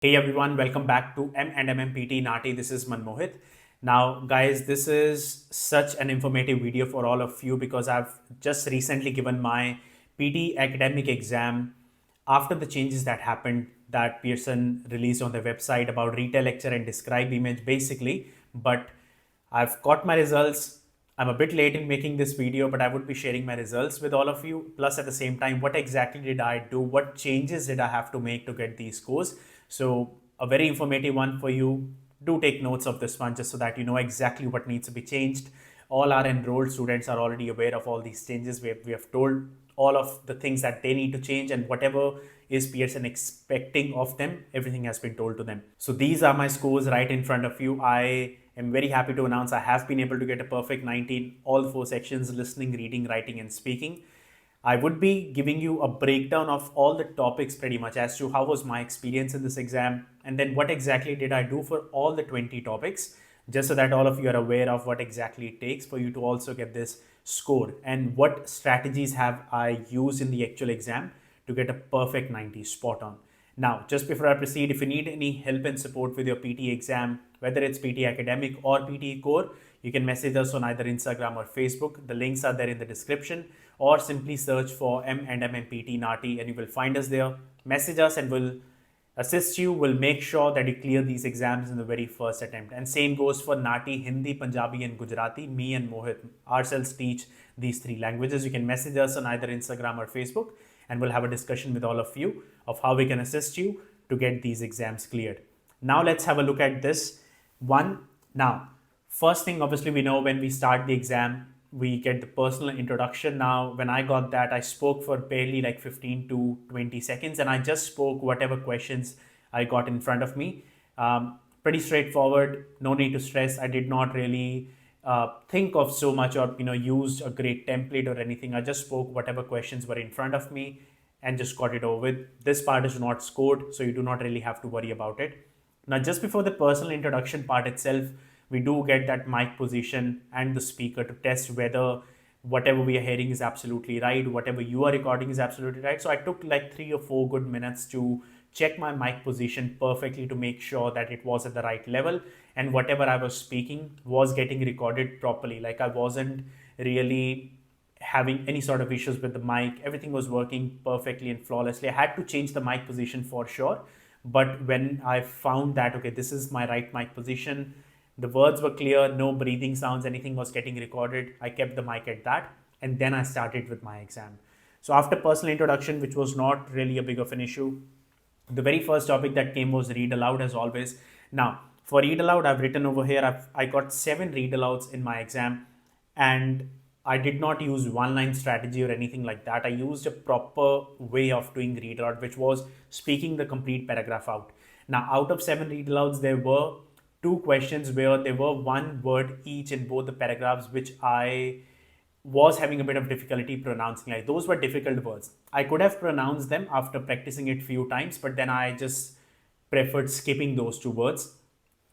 Hey everyone, welcome back to M&M PTE NAATI. This is Manmohit. Now, guys, this is such an informative video for all of you because I've just recently given my PTE academic exam after the changes that happened that Pearson released on their website about retell lecture and describe image basically. But I've got my results. I'm a bit late in making this video, but I would be sharing my results with all of you. Plus, at the same time, what exactly did I do? What changes did I have to make to get these scores? So, a very informative one for you. Do take notes of this one just so that you know exactly what needs to be changed. All our enrolled students are already aware of all these changes. We have told all of the things that they need to change, and whatever is Pearson expecting of them, everything has been told to them. So these are my scores right in front of you. I am very happy to announce I have been able to get a perfect 90 in all four sections: listening, reading, writing, and speaking. I would be giving you a breakdown of all the topics pretty much as to how was my experience in this exam and then what exactly did I do for all the 20 topics, just so that all of you are aware of what exactly it takes for you to also get this score and what strategies have I used in the actual exam to get a perfect 90 spot on. Now, just before I proceed, if you need any help and support with your PT exam, whether it's PT Academic or PT Core, you can message us on either Instagram or Facebook. The links are there in the description, or simply search for M&M PT NAATI and you will find us there. Message us and we'll assist you. We'll make sure that you clear these exams in the very first attempt. And same goes for NAATI, Hindi, Punjabi, and Gujarati. Me and Mohit ourselves teach these three languages. You can message us on either Instagram or Facebook, and we'll have a discussion with all of you of how we can assist you to get these exams cleared. Now let's have a look at this one. Now, first thing, obviously, we know when we start the exam, we get the personal introduction. Now, when I got that, I spoke for barely like 15 to 20 seconds, and I just spoke whatever questions I got in front of me. Pretty straightforward, no need to stress. I did not really think of so much or used a great template or anything. I just spoke whatever questions were in front of me and just got it over with. This part is not scored, so you do not really have to worry about it. Now, just before the personal introduction part itself, we do get that mic position and the speaker to test whether whatever we are hearing is absolutely right, whatever you are recording is absolutely right. So I took like 3 or 4 good minutes to check my mic position perfectly to make sure that it was at the right level and whatever I was speaking was getting recorded properly. Like I wasn't really having any sort of issues with the mic. Everything was working perfectly and flawlessly. I had to change the mic position for sure. But when I found that, okay, this is my right mic position, the words were clear, no breathing sounds, anything was getting recorded, I kept the mic at that. And then I started with my exam. So after personal introduction, which was not really a big of an issue, the very first topic that came was read aloud as always. Now, for read aloud, I've written over here, I got 7 read alouds in my exam, and I did not use one line strategy or anything like that. I used a proper way of doing read aloud, which was speaking the complete paragraph out. Now, out of 7 read alouds, there were 2 questions where there were one word each in both the paragraphs, which I was having a bit of difficulty pronouncing. Like those were difficult words. I could have pronounced them after practicing it few times, but then I just preferred skipping those 2 words.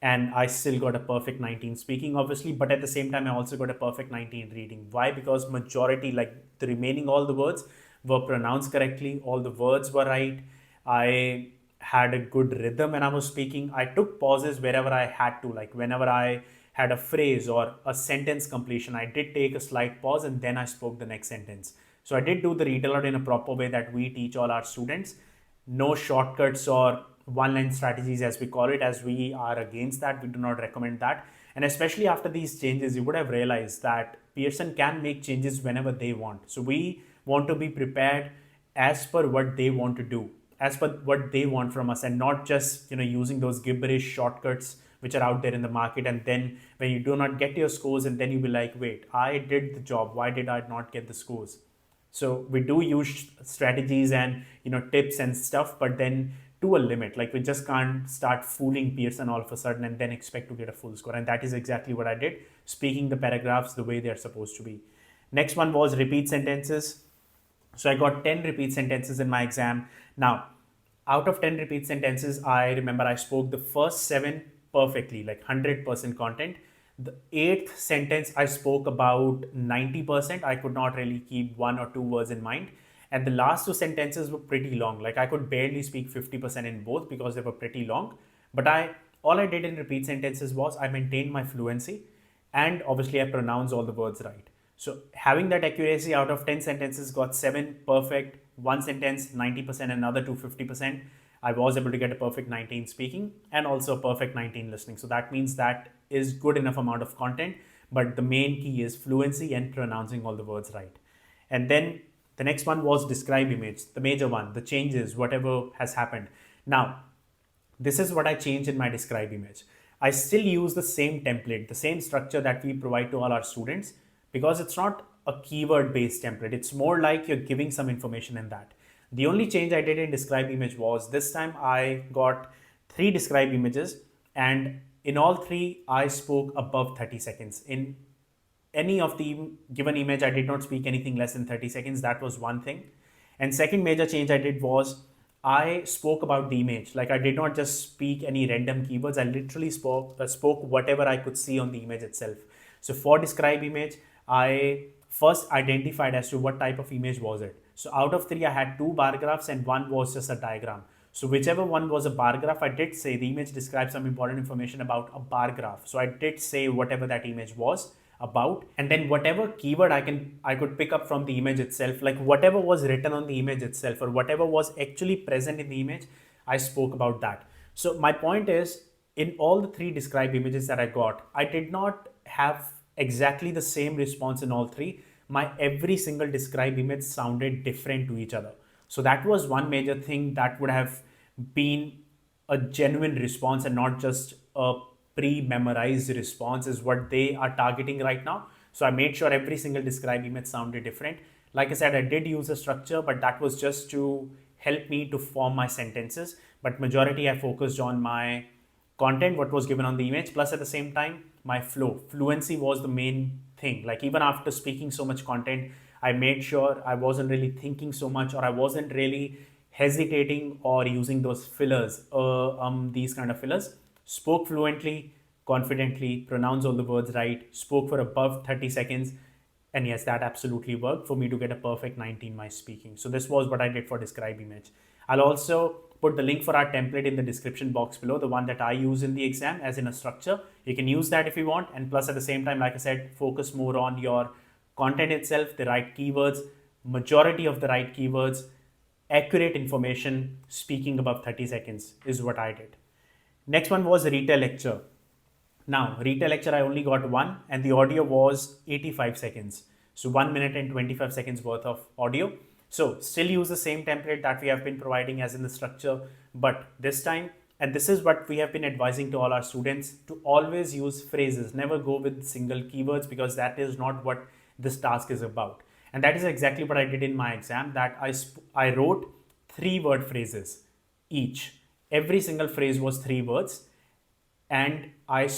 And I still got a perfect 19 speaking, obviously, but at the same time, I also got a perfect 19 reading. Why? Because majority, like the remaining all the words were pronounced correctly, all the words were right. I had a good rhythm when I was speaking. I took pauses wherever I had to, like whenever I had a phrase or a sentence completion, I did take a slight pause and then I spoke the next sentence. So I did do the read aloud in a proper way that we teach all our students. No shortcuts or one line strategies, as we call it, as we are against that. We do not recommend that. And especially after these changes, you would have realized that Pearson can make changes whenever they want. So we want to be prepared as per what they want to do, as per what they want from us, and not just using those gibberish shortcuts which are out there in the market. And then when you do not get your scores, and then you be like, wait, I did the job, why did I not get the scores? So we do use strategies and tips and stuff, but then to a limit. Like we just can't start fooling Pearson all of a sudden and then expect to get a full score. And that is exactly what I did, speaking the paragraphs the way they're supposed to be. Next one was repeat sentences. So I got 10 repeat sentences in my exam. Now, out of 10 repeat sentences, I remember I spoke the first 7 perfectly, like 100% content. The 8th sentence, I spoke about 90%. I could not really keep 1 or 2 words in mind. And the last two sentences were pretty long. Like I could barely speak 50% in both because they were pretty long. But all I did in repeat sentences was I maintained my fluency, and obviously I pronounced all the words right. So having that accuracy, out of 10 sentences, got 7 perfect, one sentence 90%, another 250%. I was able to get a perfect 19 speaking and also a perfect 19 listening. So that means that is good enough amount of content, but the main key is fluency and pronouncing all the words right. And then the next one was describe image, the major one, the changes, whatever has happened. Now, this is what I changed in my describe image. I still use the same template, the same structure that we provide to all our students, because it's not a keyword based template. It's more like you're giving some information in that. The only change I did in describe image was this time I got 3 describe images, and in all 3 I spoke above 30 seconds. In any of the given image, I did not speak anything less than 30 seconds. That was one thing. And second major change I did was I spoke about the image. Like I did not just speak any random keywords. I literally spoke whatever I could see on the image itself. So for describe image, I first identified as to what type of image was it. So out of 3, I had 2 bar graphs and 1 was just a diagram. So whichever one was a bar graph, I did say the image describes some important information about a bar graph. So I did say whatever that image was about, and then whatever keyword I could pick up from the image itself, like whatever was written on the image itself or whatever was actually present in the image, I spoke about that. So my point is, in all the 3 describe images that I got, I did not have exactly the same response in all 3. My every single describe image sounded different to each other. So that was one major thing that would have been a genuine response and not just a pre-memorized response is what they are targeting right now. So I made sure every single describe image sounded different. Like I said, I did use a structure, but that was just to help me to form my sentences. But majority I focused on my content, what was given on the image, plus at the same time, my flow. Fluency was the main thing. Like even after speaking so much content, I made sure I wasn't really thinking so much, or I wasn't really hesitating or using those fillers, these kind of fillers. Spoke fluently, confidently, pronounced all the words right, spoke for above 30 seconds. And yes, that absolutely worked for me to get a perfect 19 my speaking. So this was what I did for describe image. I'll also put the link for our template in the description box below, the one that I use in the exam as in a structure. You can use that if you want. And plus at the same time, like I said, focus more on your content itself, the right keywords, majority of the right keywords, accurate information, speaking above 30 seconds is what I did. Next one was retell lecture. Now, retell lecture, I only got 1 and the audio was 85 seconds. So 1 minute and 25 seconds worth of audio. So still use the same template that we have been providing as in the structure, but this time, and this is what we have been advising to all our students, to always use phrases, never go with single keywords, because that is not what this task is about. And that is exactly what I did in my exam, that I wrote 3-word phrases each. Every single phrase was 3 words, and I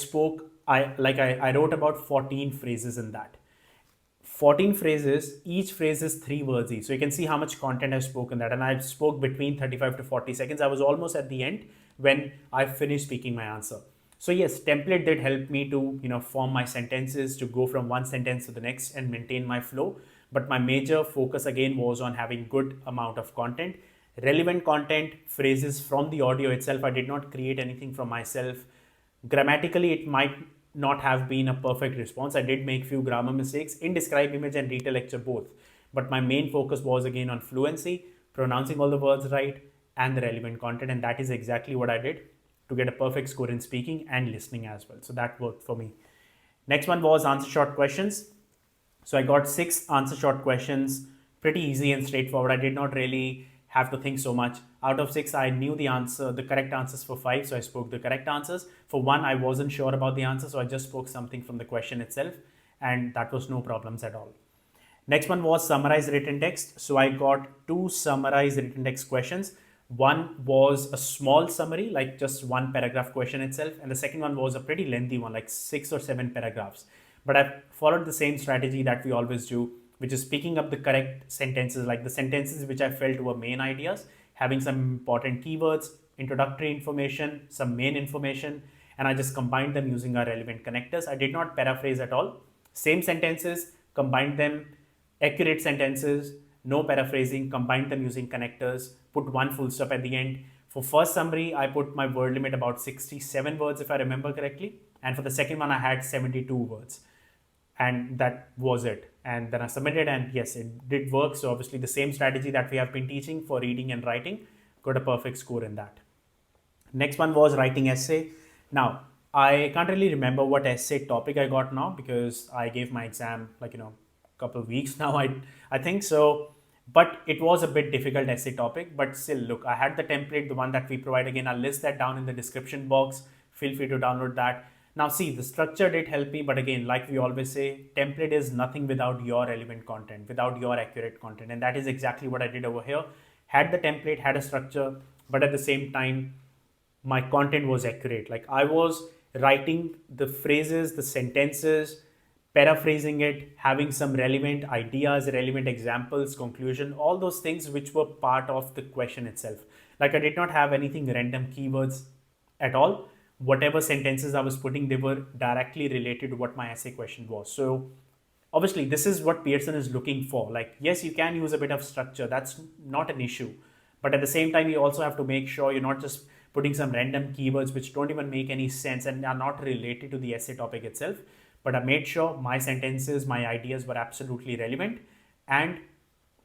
wrote about 14 phrases in that. 14 phrases, each phrase is 3 words each. So you can see how much content I've spoken that, and I spoke between 35 to 40 seconds. I was almost at the end when I finished speaking my answer. So yes, template did help me to form my sentences, to go from one sentence to the next and maintain my flow. But my major focus again was on having good amount of content, relevant content, phrases from the audio itself. I did not create anything from myself. Grammatically, it might not have been a perfect response. I did make few grammar mistakes in describe image and retell lecture both. But my main focus was again on fluency, pronouncing all the words right, and the relevant content. And that is exactly what I did to get a perfect score in speaking and listening as well. So that worked for me. Next one was answer short questions. So I got 6 answer short questions, pretty easy and straightforward. I did not really have to think so much. Out of 6, I knew the correct answers for 5, so I spoke the correct answers. For 1, I wasn't sure about the answer, so I just spoke something from the question itself, and that was no problems at all. Next one was summarize written text. So I got 2 summarize written text questions. One was a small summary, like just 1 paragraph question itself, and the second one was a pretty lengthy one, like 6 or 7 paragraphs. But I followed the same strategy that we always do, which is picking up the correct sentences, like the sentences which I felt were main ideas, having some important keywords, introductory information, some main information, and I just combined them using our relevant connectors. I did not paraphrase at all. Same sentences, combined them, accurate sentences, no paraphrasing, combined them using connectors, put one full stop at the end. For first summary, I put my word limit about 67 words if I remember correctly. And for the second one, I had 72 words. And that was it. And then I submitted, and yes, it did work. So obviously the same strategy that we have been teaching for reading and writing, got a perfect score in that. Next one was writing essay. Now, I can't really remember what essay topic I got now because I gave my exam like, a couple of weeks now, I think so. But it was a bit difficult essay topic, but still, look, I had the template, the one that we provide. Again, I'll list that down in the description box. Feel free to download that. Now see, the structure did help me, but again, like we always say, template is nothing without your relevant content, without your accurate content. And that is exactly what I did over here. Had the template, had a structure, but at the same time, my content was accurate. Like I was writing the phrases, the sentences, paraphrasing it, having some relevant ideas, relevant examples, conclusion, all those things which were part of the question itself. Like I did not have anything random keywords at all. Whatever sentences I was putting, they were directly related to what my essay question was. So obviously this is what Pearson is looking for. Like, yes, you can use a bit of structure. That's not an issue. But at the same time, you also have to make sure you're not just putting some random keywords which don't even make any sense and are not related to the essay topic itself. But I made sure my sentences, my ideas were absolutely relevant. And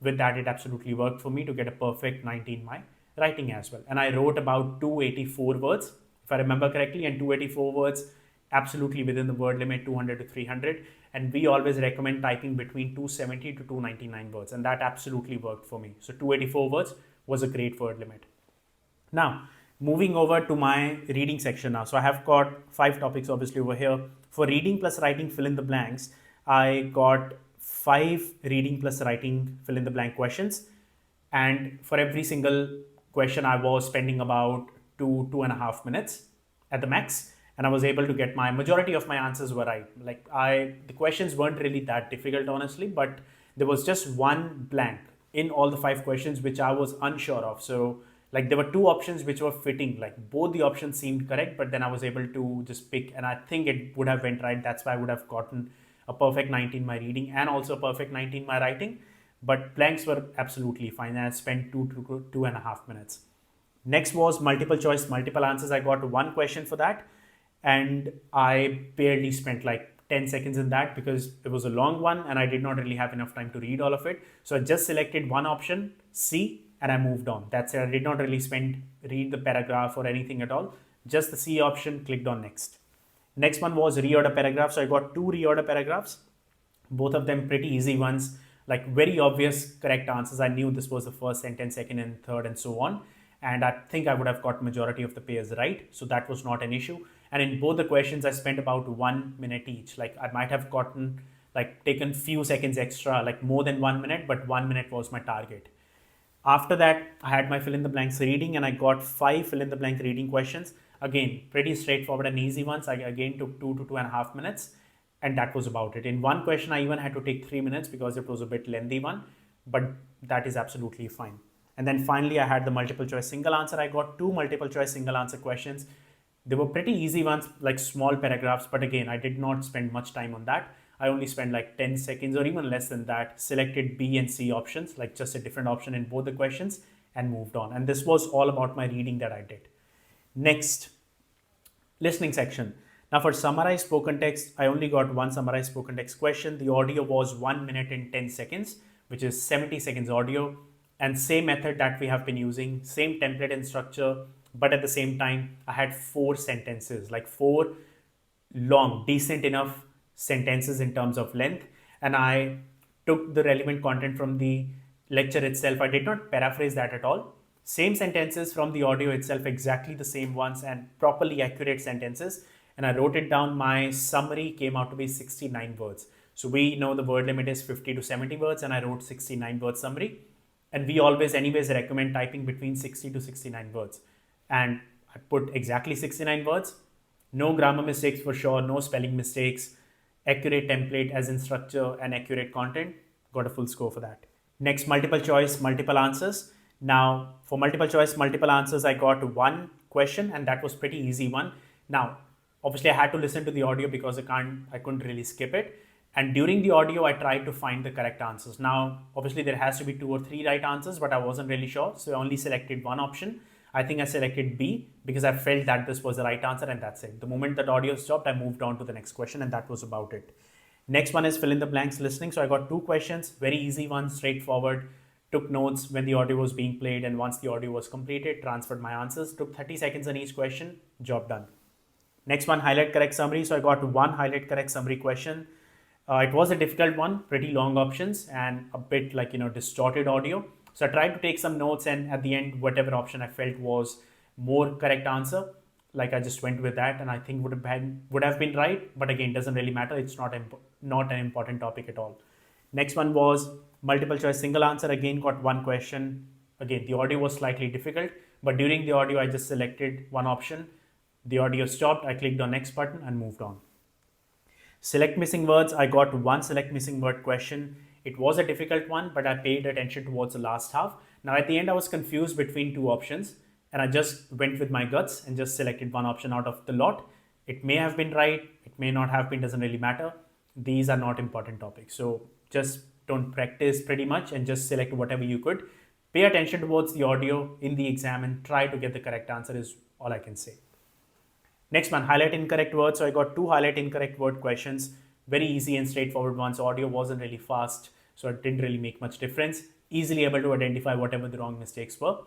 with that, it absolutely worked for me to get a perfect 90 in my writing as well. And I wrote about 284 words, if I remember correctly, and 284 words absolutely within the word limit, 200 to 300. And we always recommend typing between 270 to 299 words. And that absolutely worked for me. So 284 words was a great word limit. Now, moving over to my reading section now. So I have got 5 topics obviously over here. For reading plus writing fill in the blanks, I got 5 reading plus writing fill in the blank questions. And for every single question, I was spending about 2.5 minutes at the max. And I was able to get my majority of my answers were right. Like the questions weren't really that difficult, honestly, but there was just one blank in all the 5 questions, which I was unsure of. So like there were 2 options which were fitting, like both the options seemed correct, but then I was able to just pick, and I think it would have went right. That's why I would have gotten a perfect 90 in my reading and also a perfect 90 in my writing. But blanks were absolutely fine. And I spent 2.5 minutes. Next was multiple choice, multiple answers. I got 1 question for that. And I barely spent like 10 seconds in that because it was a long one and I did not really have enough time to read all of it. So I just selected one option, C, and I moved on. That's it. I did not really read the paragraph or anything at all. Just the C option, clicked on next. Next one was reorder paragraphs. So I got 2 reorder paragraphs, both of them pretty easy ones, like very obvious correct answers. I knew this was the first sentence, second and third and so on. And I think I would have got majority of the pairs right. So that was not an issue. And in both the questions, I spent about 1 minute each. Like I might have taken few seconds extra, like more than 1 minute, but 1 minute was my target. After that, I had my fill in the blanks reading and I got 5 fill in the blank reading questions. Again, pretty straightforward and easy ones. I again took 2 to 2.5 minutes and that was about it. In one question, I even had to take 3 minutes because it was a bit lengthy one, but that is absolutely fine. And then finally, I had the multiple choice single answer. I got 2 multiple choice single answer questions. They were pretty easy ones, like small paragraphs, but again, I did not spend much time on that. I only spent like 10 seconds or even less than that, selected B and C options, like just a different option in both the questions and moved on. And this was all about my reading that I did. Next, listening section. Now for summarized spoken text, I only got 1 summarized spoken text question. The audio was 1 minute and 10 seconds, which is 70 seconds audio. And same method that we have been using, same template and structure, but at the same time, I had 4 sentences, like 4 long, decent enough sentences in terms of length. And I took the relevant content from the lecture itself. I did not paraphrase that at all. Same sentences from the audio itself, exactly the same ones and properly accurate sentences. And I wrote it down. My summary came out to be 69 words. So we know the word limit is 50 to 70 words and I wrote 69 word summary. And we always anyways recommend typing between 60 to 69 words. And I put exactly 69 words, no grammar mistakes for sure, no spelling mistakes, accurate template as in structure and accurate content, got a full score for that. Next, multiple choice, multiple answers. Now for multiple choice, multiple answers, I got 1 question and that was pretty easy one. Now, obviously I had to listen to the audio because I couldn't really skip it. And during the audio, I tried to find the correct answers. Now, obviously, there has to be 2 or 3 right answers, but I wasn't really sure. So I only selected one option. I think I selected B because I felt that this was the right answer, and that's it. The moment that audio stopped, I moved on to the next question, and that was about it. Next one is fill in the blanks listening. So I got 2 questions, very easy ones, straightforward. Took notes when the audio was being played, and once the audio was completed, transferred my answers. Took 30 seconds on each question, job done. Next one, highlight correct summary. So I got 1 highlight correct summary question. It was a difficult one, pretty long options and a bit like, distorted audio. So I tried to take some notes, and at the end, whatever option I felt was more correct answer, like I just went with that, and I think would have been right. But again, doesn't really matter. It's not an important topic at all. Next one was multiple choice single answer. Again, got 1 question. Again, the audio was slightly difficult, but during the audio, I just selected one option. The audio stopped. I clicked on next button and moved on. Select missing words. I got 1 select missing word question. It was a difficult one, but I paid attention towards the last half. Now at the end, I was confused between 2 options, and I just went with my guts and just selected one option out of the lot. It may have been right, it may not have been, doesn't really matter. These are not important topics. So just don't practice pretty much and just select whatever you could. Pay attention towards the audio in the exam and try to get the correct answer is all I can say. Next one, highlight incorrect words. So I got 2 highlight incorrect word questions, very easy and straightforward ones. Audio wasn't really fast, so it didn't really make much difference. Easily able to identify whatever the wrong mistakes were.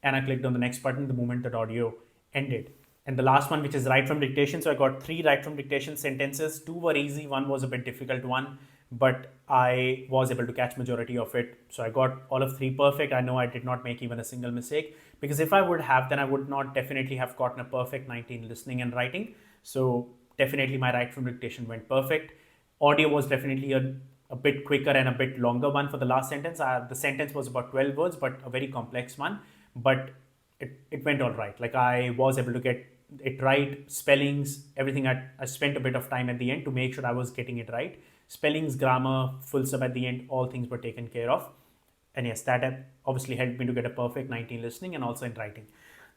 And I clicked on the next button the moment that audio ended. And the last one, which is right from dictation. So I got 3 right from dictation sentences. 2 were easy, 1 was a bit difficult one, but I was able to catch majority of it. So I got all of 3 perfect. I know I did not make even a single mistake, because if I would have, then I would not definitely have gotten a perfect 19 listening and writing. So definitely my right from dictation went perfect. Audio was definitely a bit quicker and a bit longer one for the last sentence. The sentence was about 12 words, but a very complex one, but it went all right. Like I was able to get it right. Spellings, everything. I spent a bit of time at the end to make sure I was getting it right. Spellings, grammar, full stop at the end, all things were taken care of. And yes, that obviously helped me to get a perfect 19 listening and also in writing.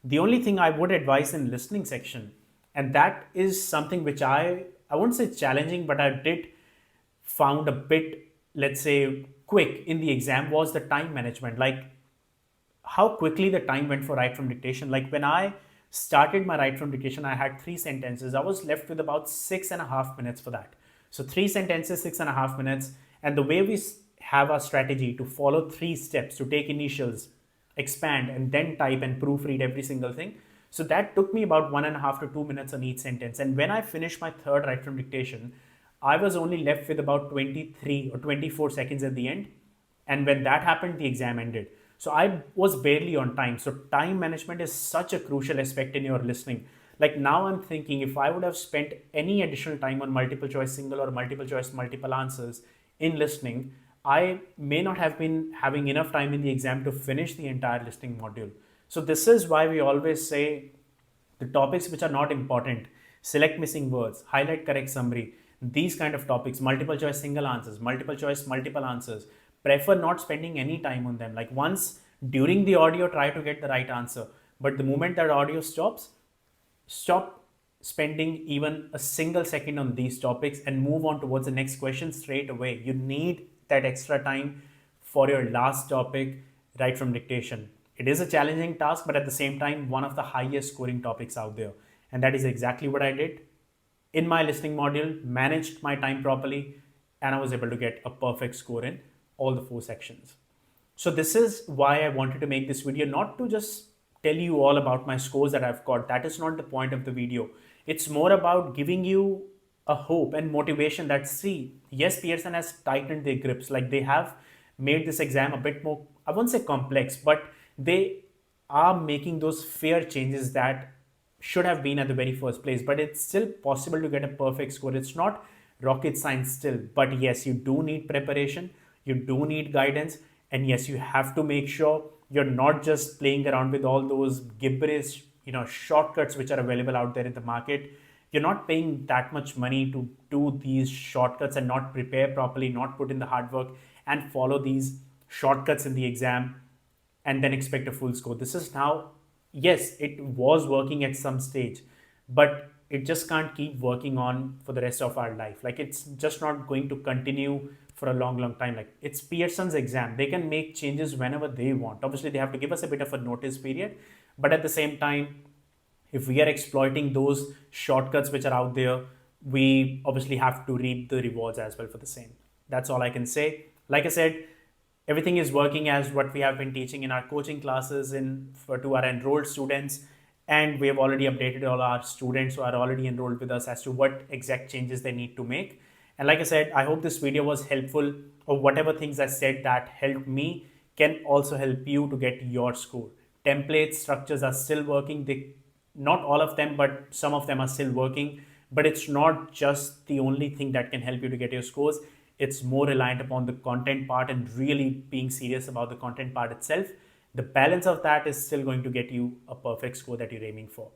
The only thing I would advise in listening section, and that is something which I wouldn't say challenging, but I did found a bit, let's say, quick in the exam, was the time management. Like how quickly the time went for right from dictation. Like when I started my right from dictation, I had 3 sentences. I was left with about 6.5 minutes for that. So 3 sentences, 6.5 minutes. And the way we have our strategy to follow 3 steps, to take initials, expand, and then type and proofread every single thing. So that took me about 1.5 to 2 minutes on each sentence. And when I finished my third right from dictation, I was only left with about 23 or 24 seconds at the end. And when that happened, the exam ended. So I was barely on time. So time management is such a crucial aspect in your listening. Like now I'm thinking, if I would have spent any additional time on multiple choice single or multiple choice multiple answers in listening, I may not have been having enough time in the exam to finish the entire listening module. So this is why we always say the topics which are not important, select missing words, highlight correct summary, these kind of topics, multiple choice single answers, multiple choice multiple answers, prefer not spending any time on them. Like once during the audio, try to get the right answer. But the moment that audio stops, stop spending even a single second on these topics and move on towards the next question straight away. You need that extra time for your last topic, right from dictation. It is a challenging task, but at the same time, one of the highest scoring topics out there. And that is exactly what I did in my listening module, managed my time properly, and I was able to get a perfect score in all the 4 sections. So this is why I wanted to make this video, not to just tell you all about my scores that I've got. That is not the point of the video. It's more about giving you a hope and motivation that, see, yes, Pearson has tightened their grips. Like they have made this exam a bit more, I won't say complex, but they are making those fair changes that should have been at the very first place. But it's still possible to get a perfect score. It's not rocket science still, but yes, you do need preparation. You do need guidance. And yes, you have to make sure you're not just playing around with all those gibberish, shortcuts which are available out there in the market. You're not paying that much money to do these shortcuts and not prepare properly, not put in the hard work and follow these shortcuts in the exam and then expect a full score. This is now, yes, it was working at some stage, but it just can't keep working on for the rest of our life. Like it's just not going to continue for a long time. Like it's Pearson's exam, they can make changes whenever they want. Obviously they have to give us a bit of a notice period, but at the same time, if we are exploiting those shortcuts which are out there, we obviously have to reap the rewards as well for the same. That's all I can say. Like I said, everything is working as what we have been teaching in our coaching classes to our enrolled students, and we have already updated all our students who are already enrolled with us as to what exact changes they need to make. And like I said, I hope this video was helpful, or whatever things I said that helped me can also help you to get your score. Template structures are still working. They, not all of them, but some of them are still working. But it's not just the only thing that can help you to get your scores. It's more reliant upon the content part and really being serious about the content part itself. The balance of that is still going to get you a perfect score that you're aiming for.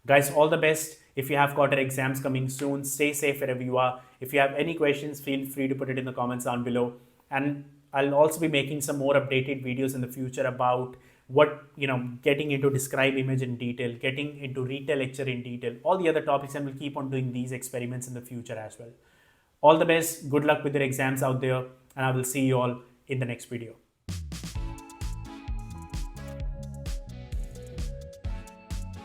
Guys, all the best. If you have quarter exams coming soon, stay safe wherever you are. If you have any questions, feel free to put it in the comments down below. And I'll also be making some more updated videos in the future about what, getting into describe image in detail, getting into retell lecture in detail, all the other topics, and we'll keep on doing these experiments in the future as well. All the best. Good luck with your exams out there, and I will see you all in the next video.